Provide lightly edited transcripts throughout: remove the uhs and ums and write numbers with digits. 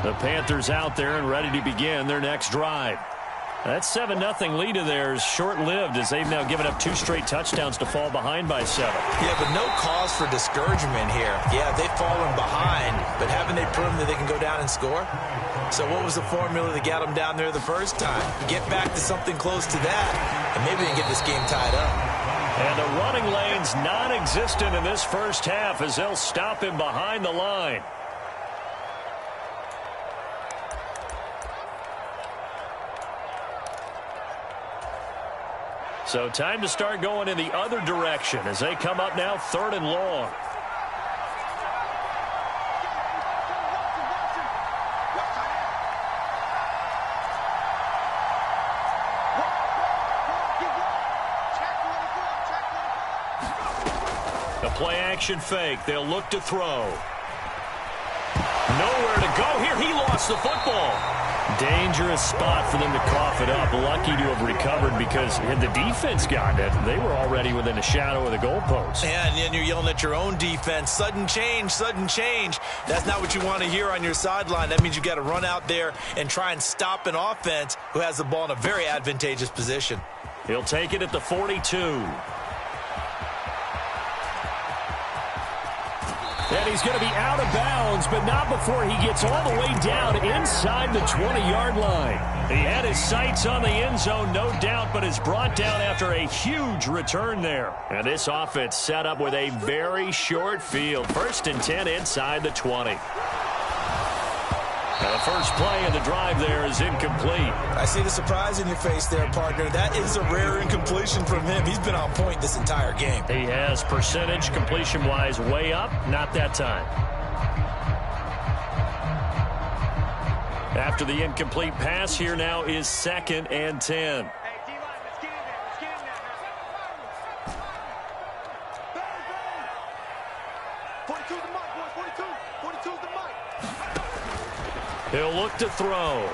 The Panthers out there and ready to begin their next drive. That 7-0 lead of theirs short-lived as they've now given up 2 straight touchdowns to fall behind by 7. Yeah, but no cause for discouragement here. Yeah, they've fallen behind, but haven't they proven that they can go down and score? So what was the formula that got them down there the first time? Get back to something close to that, and maybe they can get this game tied up. And the running lane's non-existent in this first half as they'll stop him behind the line. So time to start going in the other direction as they come up now 3rd and long. The play action fake. They'll look to throw. Nowhere to go here. He lost the football. Dangerous spot for them to cough it up. Lucky to have recovered because had the defense gotten it, they were already within a shadow of the goalpost. Yeah, and then you're yelling at your own defense. Sudden change, sudden change. That's not what you want to hear on your sideline. That means you got to run out there and try and stop an offense who has the ball in a very advantageous position. He'll take it at the 42. And he's going to be out of bounds, but not before he gets all the way down inside the 20-yard line. He had his sights on the end zone, no doubt, but is brought down after a huge return there. And this offense set up with a very short field. 1st and 10 inside the 20. Now the first play of the drive there is incomplete. I see the surprise in your face there, partner. That is a rare incompletion from him. He's been on point this entire game. He has percentage completion-wise way up. Not that time. After the incomplete pass, here now is 2nd and 10. He'll look to throw.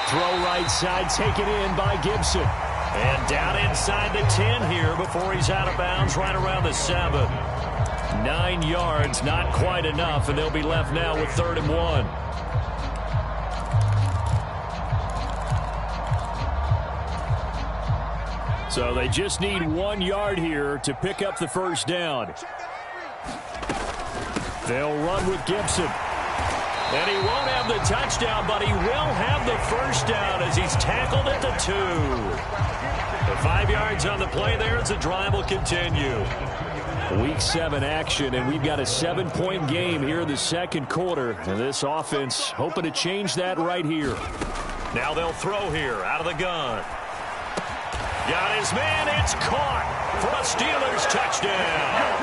Throw right side, taken in by Gibson. And down inside the 10 here before he's out of bounds right around the 7. 9 yards, not quite enough, and they'll be left now with 3rd and 1. So they just need 1 yard here to pick up the first down. They'll run with Gibson. And he won't have the touchdown, but he will have the first down as he's tackled at the 2. The 5 yards on the play there as the drive will continue. Week 7 action, and we've got a 7-point game here in the second quarter. And this offense hoping to change that right here. Now they'll throw here out of the gun. Got his man. It's caught for a Steelers touchdown.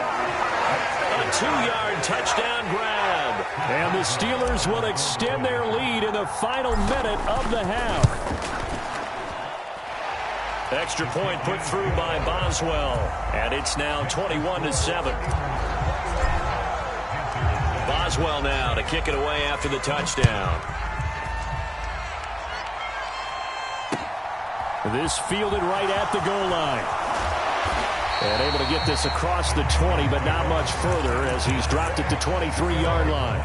A 2-yard touchdown grab. And the Steelers will extend their lead in the final minute of the half. Extra point put through by Boswell. And it's now 21-7. Boswell now to kick it away after the touchdown. This fielded right at the goal line. And able to get this across the 20, but not much further as he's dropped it to 23-yard line.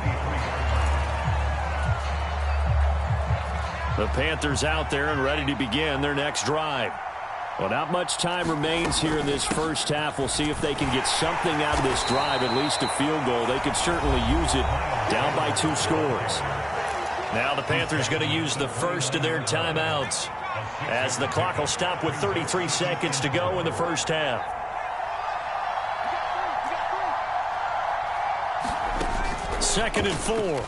The Panthers out there and ready to begin their next drive. Well, not much time remains here in this first half. We'll see if they can get something out of this drive, at least a field goal. They could certainly use it down by 2 scores. Now the Panthers going to use the first of their timeouts as the clock will stop with 33 seconds to go in the first half. Second and 4.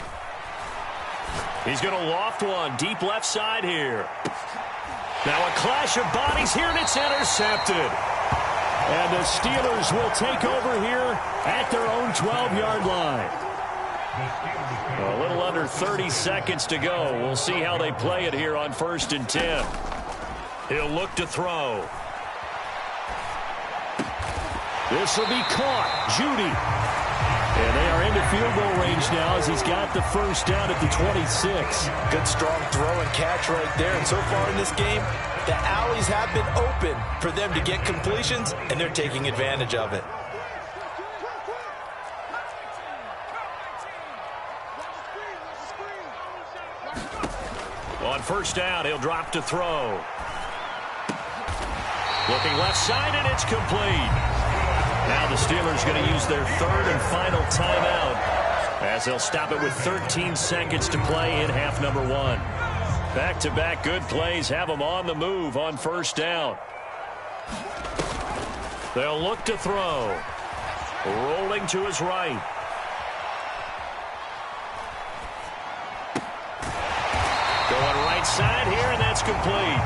He's going to loft one deep left side here. Now a clash of bodies here, and it's intercepted. And the Steelers will take over here at their own 12-yard line. A little under 30 seconds to go. We'll see how they play it here on 1st and 10. He'll look to throw. This will be caught. Judy. And they are into field goal range now as he's got the first down at the 26. Good strong throw and catch right there. And so far in this game, the alleys have been open for them to get completions, and they're taking advantage of it. On first down, he'll drop to throw. Looking left side, and it's complete. Now the Steelers going to use their third and final timeout as they'll stop it with 13 seconds to play in half number one. Back-to-back good plays have them on the move on first down. They'll look to throw. Rolling to his right. Going right side here, and that's complete.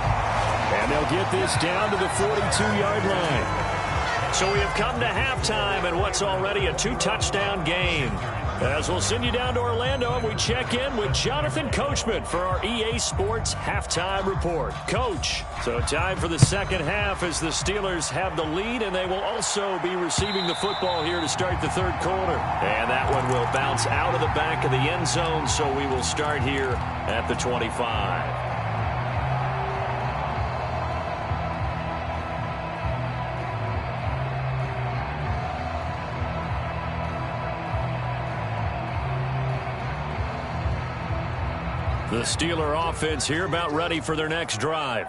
And they'll get this down to the 42-yard line. So we have come to halftime in what's already a 2-touchdown game. As we'll send you down to Orlando, and we check in with Jonathan Coachman for our EA Sports Halftime Report. Coach, so time for the second half as the Steelers have the lead, and they will also be receiving the football here to start the third quarter. And that one will bounce out of the back of the end zone, so we will start here at the 25. The Steeler offense here about ready for their next drive.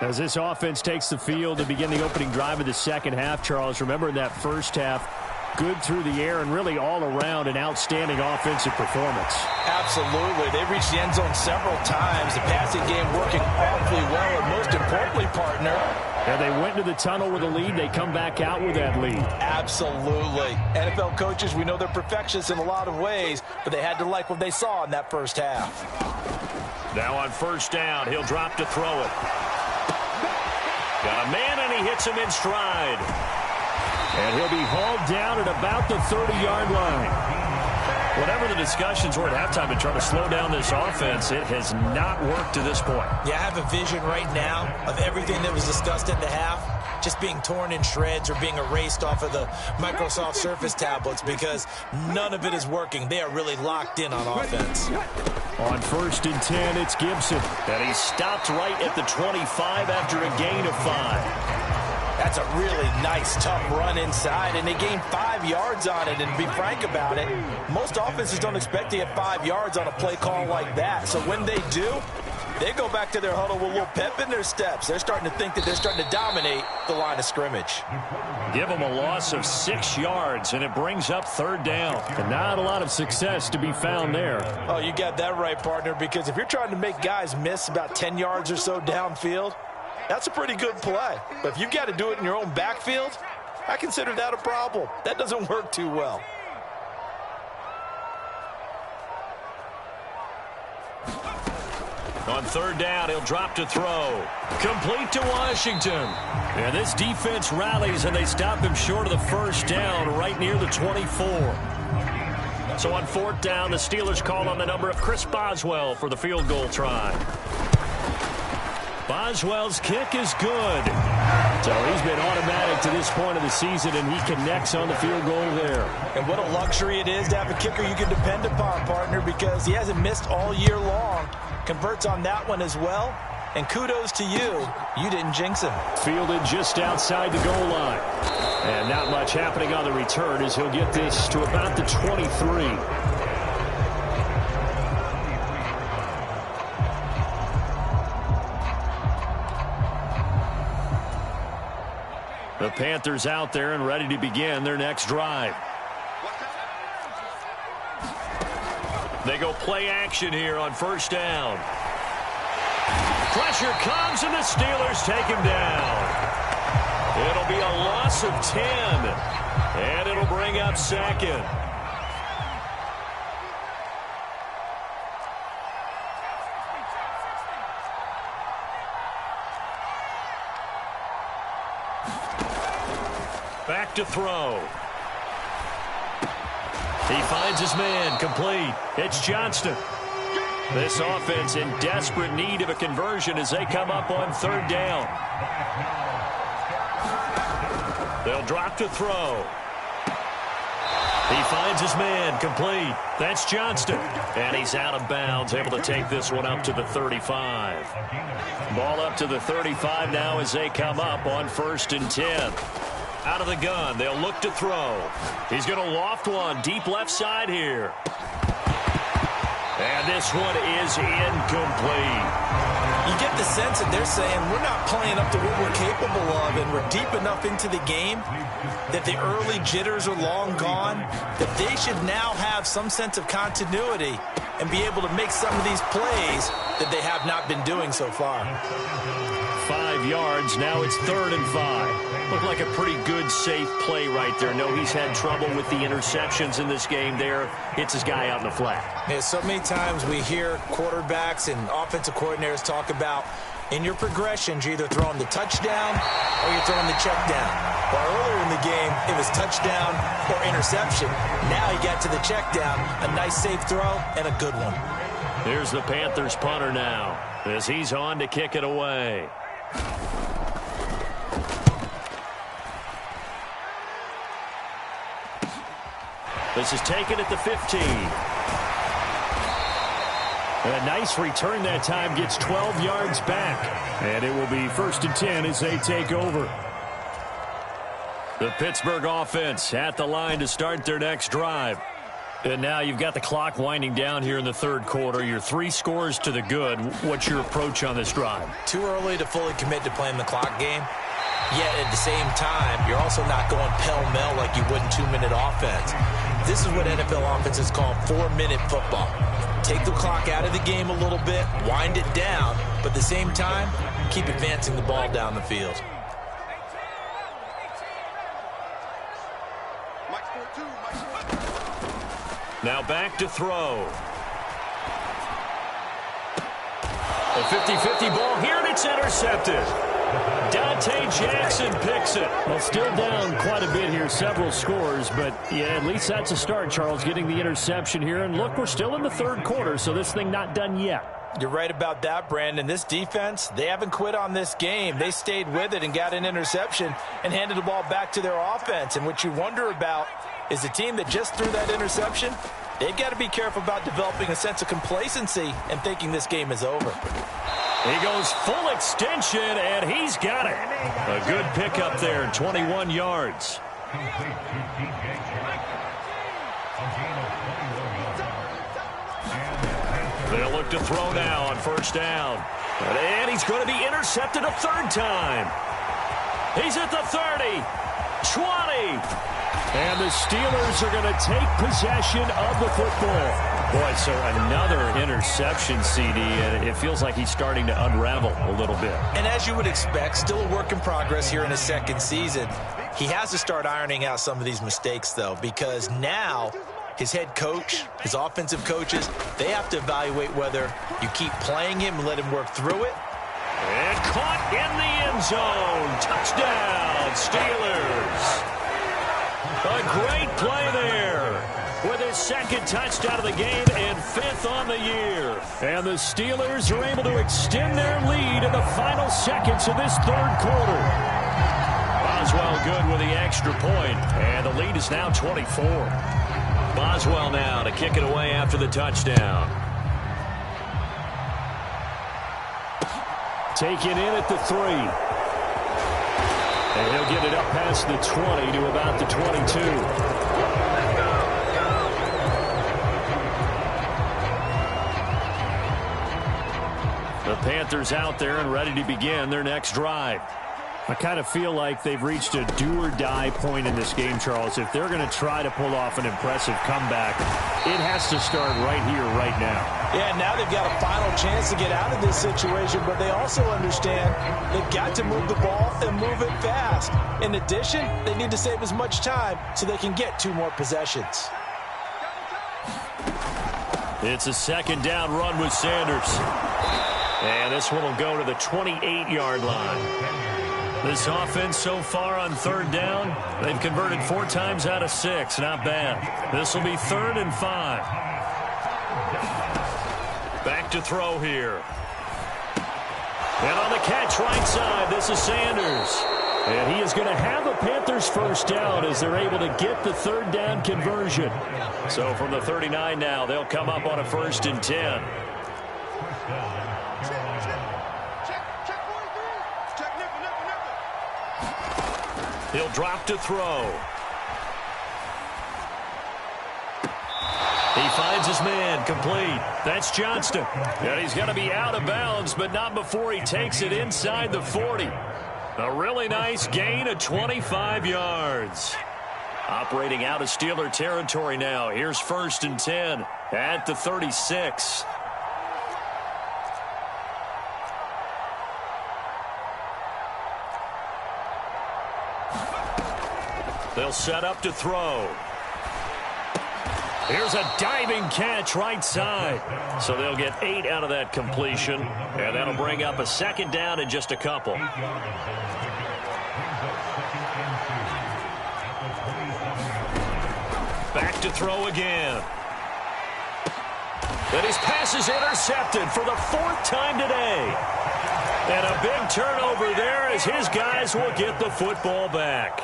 As this offense takes the field to begin the opening drive of the second half, Charles, remember in that first half, good through the air and really all around an outstanding offensive performance. Absolutely. They reached the end zone several times. The passing game working awfully well, and most importantly, partner, and they went into the tunnel with a lead. They come back out with that lead. Absolutely. NFL coaches, we know they're perfectionists in a lot of ways, but they had to like what they saw in that first half. Now on first down, he'll drop to throw it. Got a man, and he hits him in stride. And he'll be hauled down at about the 30-yard line. Whatever the discussions were at halftime to try to slow down this offense, it has not worked to this point. Yeah, I have a vision right now of everything that was discussed in the half just being torn in shreds or being erased off of the Microsoft Surface tablets because none of it is working. They are really locked in on offense. On first and 10, it's Gibson. And he stopped right at the 25 after a gain of 5. That's a really nice, tough run inside, and they gained 5 yards on it. And to be frank about it, most offenses don't expect to get 5 yards on a play call like that. So when they do, they go back to their huddle with a little pep in their steps. They're starting to think that they're starting to dominate the line of scrimmage. Give them a loss of 6 yards, and it brings up third down. And not a lot of success to be found there. Oh, you got that right, partner, because if you're trying to make guys miss about 10 yards or so downfield, that's a pretty good play. But if you've got to do it in your own backfield, I consider that a problem. That doesn't work too well. On third down, he'll drop to throw. Complete to Washington. And this defense rallies, and they stop him short of the first down right near the 24. So on fourth down, the Steelers call on the number of Chris Boswell for the field goal try. Boswell's kick is good. So he's been automatic to this point of the season, and he connects on the field goal there. And what a luxury it is to have a kicker you can depend upon, partner, because he hasn't missed all year long. Converts on that one as well. And kudos to you. You didn't jinx him. Fielded just outside the goal line. And not much happening on the return as he'll get this to about the 23. The Panthers out there and ready to begin their next drive. They go play action here on first down. Pressure comes, and the Steelers take him down. It'll be a loss of 10, and it'll bring up second. Back to throw. He finds his man, complete. It's Johnston. This offense in desperate need of a conversion as they come up on third down. They'll drop to throw. He finds his man, complete. That's Johnston. And he's out of bounds, able to take this one up to the 35. Ball up to the 35 now as they come up on first and 10. Out of the gun, they'll look to throw. He's going to loft one deep left side here. And And this one is incomplete. You get the sense that they're saying we're not playing up to what we're capable of, and we're deep enough into the game that the early jitters are long gone, that they should now have some sense of continuity and be able to make some of these plays that they have not been doing so far. 5 yards. Now it's 3rd and 5. Looked like a pretty good, safe play right there. No, he's had trouble with the interceptions in this game there. Hits his guy out in the flat. Yeah, so many times we hear quarterbacks and offensive coordinators talk about in your progressions, you're either throwing the touchdown or you're throwing the check down. Well, earlier in the game, it was touchdown or interception. Now he got to the check down, a nice safe throw, and a good one. Here's the Panthers punter now as he's on to kick it away. This is taken at the 15. And a nice return that time, gets 12 yards back. And it will be 1st and 10 as they take over. The Pittsburgh offense at the line to start their next drive. And now you've got the clock winding down here in the 3rd quarter. You're 3 scores to the good. What's your approach on this drive? Too early to fully commit to playing the clock game. Yet at the same time, you're also not going pell-mell like you would in 2-minute offense. This is what NFL offenses call 4-minute football. Take the clock out of the game a little bit, wind it down, but at the same time, keep advancing the ball down the field. Now back to throw. A 50-50 ball here, and it's intercepted. Dante Jackson picks it. Well, still down quite a bit here, several scores, but yeah, at least that's a start, Charles, getting the interception here. And look, we're still in the 3rd quarter, so this thing not done yet. You're right about that, Brandon. This defense, they haven't quit on this game. They stayed with it and got an interception and handed the ball back to their offense. And what you wonder about is the team that just threw that interception, they've got to be careful about developing a sense of complacency and thinking this game is over. He goes full extension, and he's got it. A good pickup there, 21 yards. They'll look to throw now on 1st down. And he's going to be intercepted a 3rd time. He's at the 30, 20. And the Steelers are going to take possession of the football. Boy, so another interception, CD, and it feels like he's starting to unravel a little bit. And as you would expect, still a work in progress here in his 2nd season. He has to start ironing out some of these mistakes, though, because now his head coach, his offensive coaches, they have to evaluate whether you keep playing him and let him work through it. And caught in the end zone. Touchdown, Steelers. A great play there with his 2nd touchdown of the game and 5th on the year. And the Steelers are able to extend their lead in the final seconds of this 3rd quarter. Boswell good with the extra point, and the lead is now 24. Boswell now to kick it away after the touchdown. Taken in at the 3. And he'll get it up past the 20 to about the 22. The Panthers out there and ready to begin their next drive. I kind of feel like they've reached a do-or-die point in this game, Charles. If they're going to try to pull off an impressive comeback, it has to start right here, right now. Yeah, now they've got a final chance to get out of this situation, but they also understand they've got to move the ball and move it fast. In addition, they need to save as much time so they can get 2 more possessions. It's a 2nd down run with Sanders. And this one will go to the 28-yard line. This offense so far on 3rd down, they've converted 4 times out of 6. Not bad. This will be 3rd and 5. Back to throw here. And on the catch right side, this is Sanders. And he is going to have the Panthers' 1st down as they're able to get the 3rd down conversion. So from the 39 now, they'll come up on a 1st and 10. He'll drop to throw. He finds his man, complete. That's Johnston. And he's going to be out of bounds, but not before he takes it inside the 40. A really nice gain of 25 yards. Operating out of Steeler territory now. Here's 1st and 10 at the 36. They'll set up to throw. Here's a diving catch right side. So they'll get 8 out of that completion, and that'll bring up a 2nd down in just a couple. Back to throw again. And his pass is intercepted for the 4th time today. And a big turnover there as his guys will get the football back.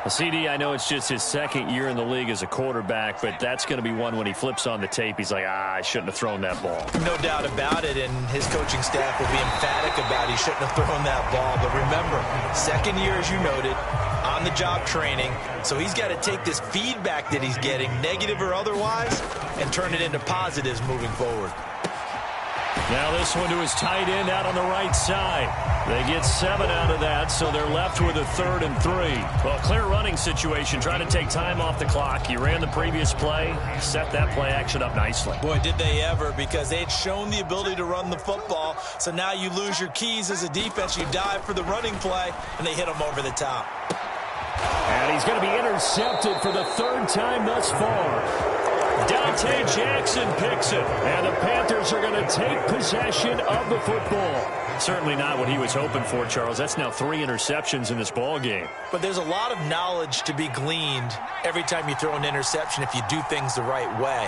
CD, I know it's just his 2nd year in the league as a quarterback, but that's going to be one when he flips on the tape. He's like, I shouldn't have thrown that ball. No doubt about it, and his coaching staff will be emphatic about he shouldn't have thrown that ball. But remember, 2nd year, as you noted, on-the-job training, so he's got to take this feedback that he's getting, negative or otherwise, and turn it into positives moving forward. Now this one to his tight end out on the right side. They get 7 out of that, so they're left with a 3rd and 3. Well, clear running situation, trying to take time off the clock. You ran the previous play, set that play action up nicely. Boy, did they ever, because they had shown the ability to run the football. So now you lose your keys as a defense. You dive for the running play, and they hit him over the top. And he's going to be intercepted for the 3rd time thus far. Dante Jackson picks it, and the Panthers are going to take possession of the football. Certainly not what he was hoping for, Charles. That's now 3 interceptions in this ball game. But there's a lot of knowledge to be gleaned every time you throw an interception if you do things the right way.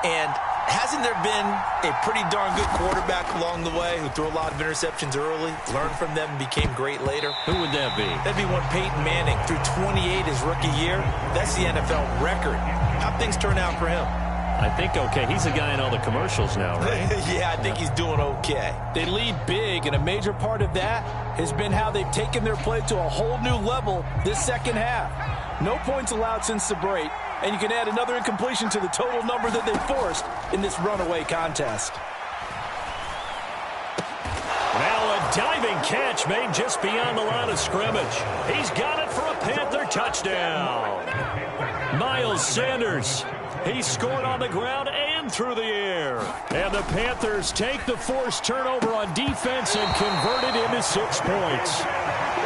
And hasn't there been a pretty darn good quarterback along the way who threw a lot of interceptions early, learned from them, and became great later? Who would that be? That'd be one Peyton Manning. Threw 28 his rookie year. That's the NFL record. How'd things turn out for him? I think okay. He's the guy in all the commercials now, right? Yeah, I think he's doing okay. They lead big, and a major part of that has been how they've taken their play to a whole new level this 2nd half. No points allowed since the break, and you can add another incompletion to the total number that they forced in this runaway contest. Now a diving catch made just beyond the line of scrimmage. He's got it for a Panther touchdown. Miles Sanders. He scored on the ground and through the air. And the Panthers take the forced turnover on defense and convert it into 6 points.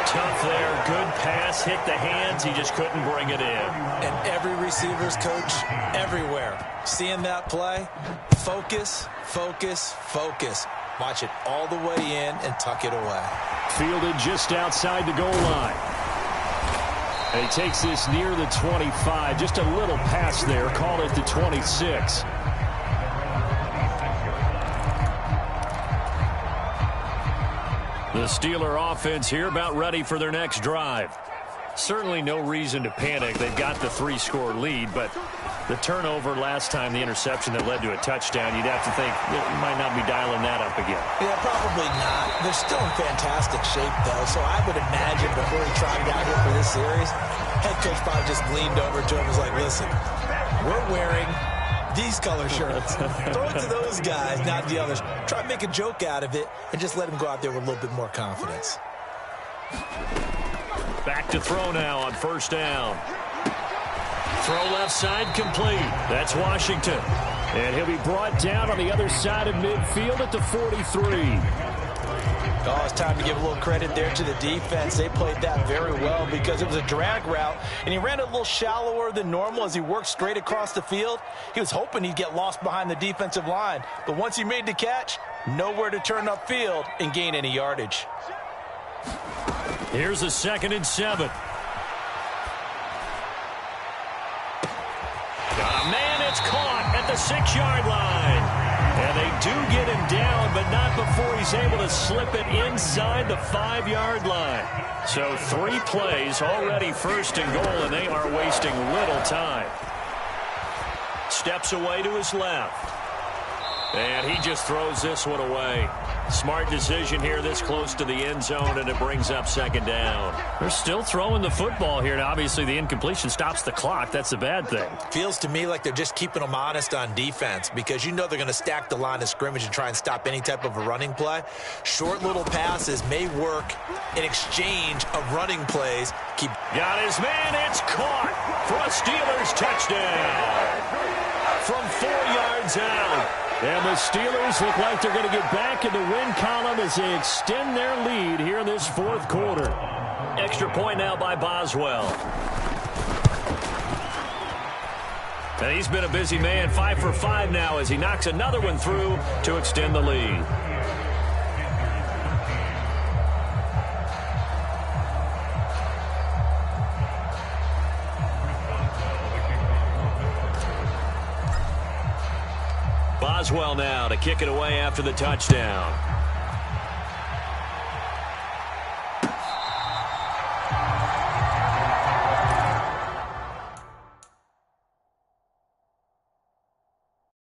Tough there. Good pass. Hit the hands. He just couldn't bring it in. And every receiver's coach everywhere. Seeing that play, focus, focus, focus. Watch it all the way in and tuck it away. Fielded just outside the goal line. And he takes this near the 25. Just a little pass there. Call it the 26. The Steeler offense here about ready for their next drive. Certainly no reason to panic. They've got the 3-score lead, but the turnover last time, the interception that led to a touchdown, you'd have to think you might not be dialing that up again. Yeah, probably not. They're still in fantastic shape, though, so I would imagine before he trotted out here for this series, head coach probably just leaned over to him and was like, listen, we're wearing these color shirts. Throw it to those guys, not the others. Try to make a joke out of it and just let him go out there with a little bit more confidence. Back to throw now on 1st down. Throw left side complete. That's Washington. And he'll be brought down on the other side of midfield at the 43. Oh, it's time to give a little credit there to the defense. They played that very well because it was a drag route, and he ran a little shallower than normal as he worked straight across the field. He was hoping he'd get lost behind the defensive line, but once he made the catch, nowhere to turn upfield and gain any yardage. Here's a 2nd and 7. Man, it's caught at the 6-yard line. And they do get him down, but not before he's able to slip it inside the 5-yard line. So 3 plays, already 1st and goal, and they are wasting little time. Steps away to his left. And he just throws this one away. Smart decision here this close to the end zone, and it brings up second down. They're still throwing the football here, and obviously the incompletion stops the clock. That's the bad thing. Feels to me like they're just keeping them honest on defense because you know they're going to stack the line of scrimmage and try and stop any type of a running play. Short little passes may work in exchange of running plays. Got his man. It's caught for a Steelers touchdown from 4 yards out. And the Steelers look like they're going to get back in the win column as they extend their lead here in this fourth quarter. Extra point now by Boswell. And he's been a busy man, 5 for 5 now as he knocks another one through to extend the lead. Boswell now to kick it away after the touchdown.